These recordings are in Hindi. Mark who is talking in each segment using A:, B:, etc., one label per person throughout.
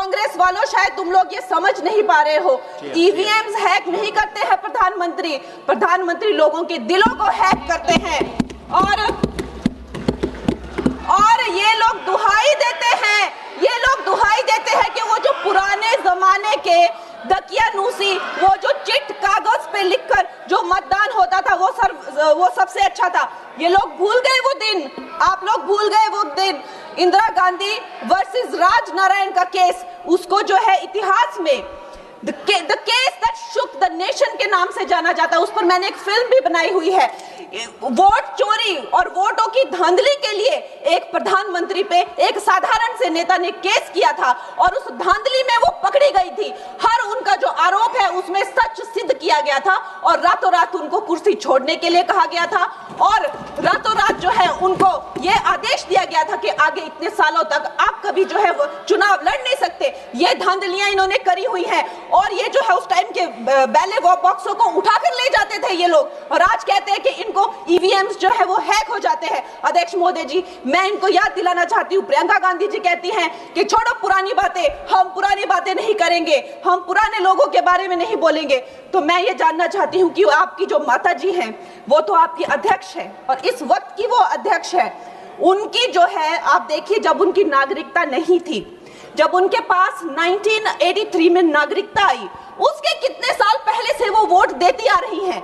A: कांग्रेस वालों शायद तुम लोग ये समझ नहीं पा रहे हो, ईवीएम्स हैक नहीं करते हैं प्रधानमंत्री लोगों के दिलों को हैक करते हैं। और ये लोग दुहाई देते हैं कि वो जो पुराने जमाने के दकियानूसी, वो जो चिट कागज पे लिखकर जो मतदान होता था वो सबसे अच्छा था। ये लोग भूल गए वो दिन, आप लोग भूल गए वो दिन। इंदिरा गांधी वर्सेस राज नारायण का केस, उसको जो है इतिहास में the case that shook the nation के नाम से जाना जाता है। उस पर मैंने एक फिल्म भी बनाई हुई है। वोट चोरी और वोटों की धांधली के लिए एक प्रधानमंत्री पे एक साधारण से नेता ने केस किया था और उस धांधली में वो पकड़ी गई थी। हर उनका जो आरोप है उसमें सच सिद्ध किया गया था और रातों रात उनको कुर्सी छोड़ने के लिए कहा गया था और रातों रात जो है उनको ये आदेश दिया गया था कि आगे इतने सालों तक आप कभी जो है वो चुनाव लड़ नहीं सकते। ये धांधलियां इन्होंने करी हुई हैं और ये जो है उस टाइम के बैलेट बॉक्सों को उठाकर ले जाते थे ये लोग और आज कहते हैं कि इनको ईवीएम्स जो है वो हैक हो जाते हैं। अध्यक्ष महोदय जी, मैं इनको याद दिलाना चाहती हूँ, प्रियंका गांधी जी कहती हैं कि छोड़ो पुरानी बातें, हम पुरानी बातें नहीं करेंगे, हम पुराने लोगों के बारे में नहीं बोलेंगे। तो मैं ये जानना चाहती हूँ कि आपकी जो माता जी हैं वो तो आपकी अध्यक्ष है और इस वक्त की वो अध्यक्ष है। उनकी जो है आप देखिए, जब उनकी नागरिकता नहीं थी, जब उनके पास 1983 में नागरिकता आई, उसके कितने साल पहले से वो वोट देती आ रही हैं।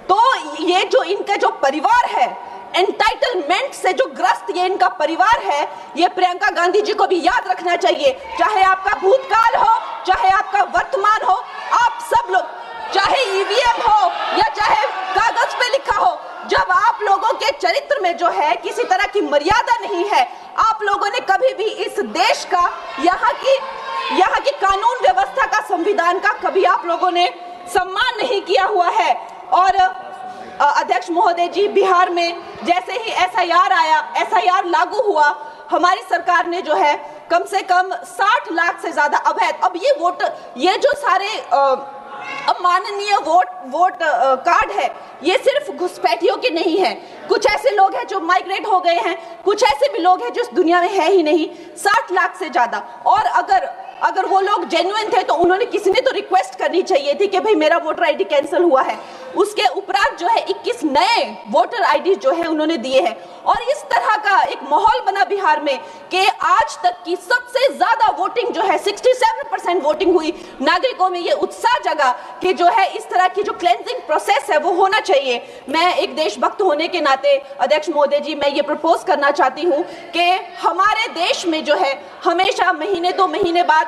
A: तो ये जो इनका जो परिवार है, एंटाइटलमेंट से जो ग्रस्त ये इनका परिवार है, ये प्रियंका गांधी जी को भी याद रखना चाहिए। चाहे आपका भूतकाल हो, चाहे आपका वर्तमान हो, आप सब लोग, चाहे ईवीएम हो या चाहे कागज पे लिखा हो, जब आप लोगों के चरित्र में जो है किसी तरह की मर्यादा नहीं है, आप लोगों ने कभी भी इस देश का, यहाँ की कानून व्यवस्था का, संविधान का कभी आप लोगों ने सम्मान नहीं किया हुआ है। और अध्यक्ष महोदय जी, बिहार में जैसे ही एसआईआर लागू हुआ, हमारी सरकार ने जो है कम से कम 60 लाख से ज्यादा अवैध, अब ये जो सारे अमाननीय वोट कार्ड है, ये सिर्फ घुसपैठियों के नहीं है। कुछ ऐसे लोग हैं जो माइग्रेट हो गए हैं, कुछ ऐसे भी लोग हैं जो इस दुनिया में है ही नहीं। 60 लाख से ज्यादा। और अगर वो लोग जेन्युइन थे तो उन्होंने, किसी ने तो रिक्वेस्ट करनी चाहिए थी कि भाई मेरा वोटर आईडी कैंसिल हुआ है। उसके उपरांत जो है 21 नए वोटर आईडी जो है उन्होंने दिए हैं और इस तरह का एक माहौल बना बिहार में कि आज तक की सबसे ज्यादा वोटिंग जो है 67% वोटिंग हुई। नागरिकों में ये उत्साह जगा कि जो है इस तरह की जो क्लेंजिंग प्रोसेस है वो होना चाहिए। मैं एक देशभक्त होने के नाते अध्यक्ष महोदय जी, मैं ये प्रपोज करना चाहती हूँ कि हमारे देश में जो है हमेशा महीने 2 महीने बाद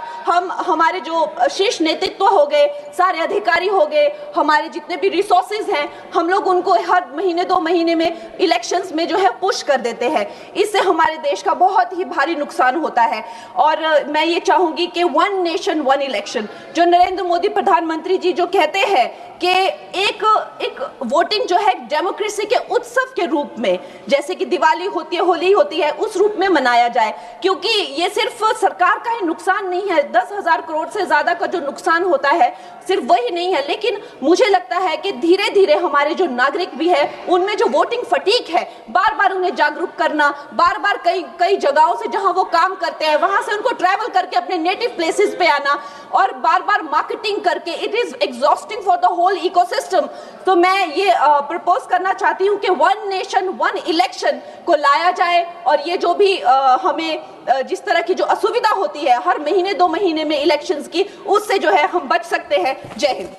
A: हमारे जो शीर्ष नेतृत्व हो गए, सारे अधिकारी हो गए, हमारे जितने भी रिसोर्सेज हैं, हम लोग उनको हर महीने 2 महीने में इलेक्शंस में जो है पुश कर देते हैं। इससे हमारे देश का बहुत ही भारी नुकसान होता है। और मैं ये चाहूंगी कि 1 नेशन 1 इलेक्शन, जो नरेंद्र मोदी प्रधानमंत्री जी जो कहते हैं कि एक वोटिंग जो है डेमोक्रेसी के उत्सव के रूप में, जैसे कि दिवाली होती है, होली होती है, उस रूप में मनाया जाए। क्योंकि ये सिर्फ सरकार का ही नुकसान नहीं है, 10,000 करोड़ से ज्यादा का जो नुकसान होता है सिर्फ वही नहीं है, लेकिन मुझे लगता है कि धीरे धीरे हमारे जो नागरिक भी है उनमें जो वोटिंग फटीक है, बार बार उन्हें जागरूक करना, बार बार कई जगहों से जहां वो काम करते हैं वहां से उनको ट्रैवल करके अपने नेटिव प्लेसेस पे आना और बार बार मार्केटिंग करके, it is exhausting for the whole ecosystem. तो मैं ये प्रपोज करना चाहती हूँ कि 1 नेशन 1 इलेक्शन को लाया जाए और ये जो भी हमें जिस तरह की जो असुविधा होती है हर महीने 2 महीने में इलेक्शंस की, उससे जो है हम बच सकते हैं। जय हिंद।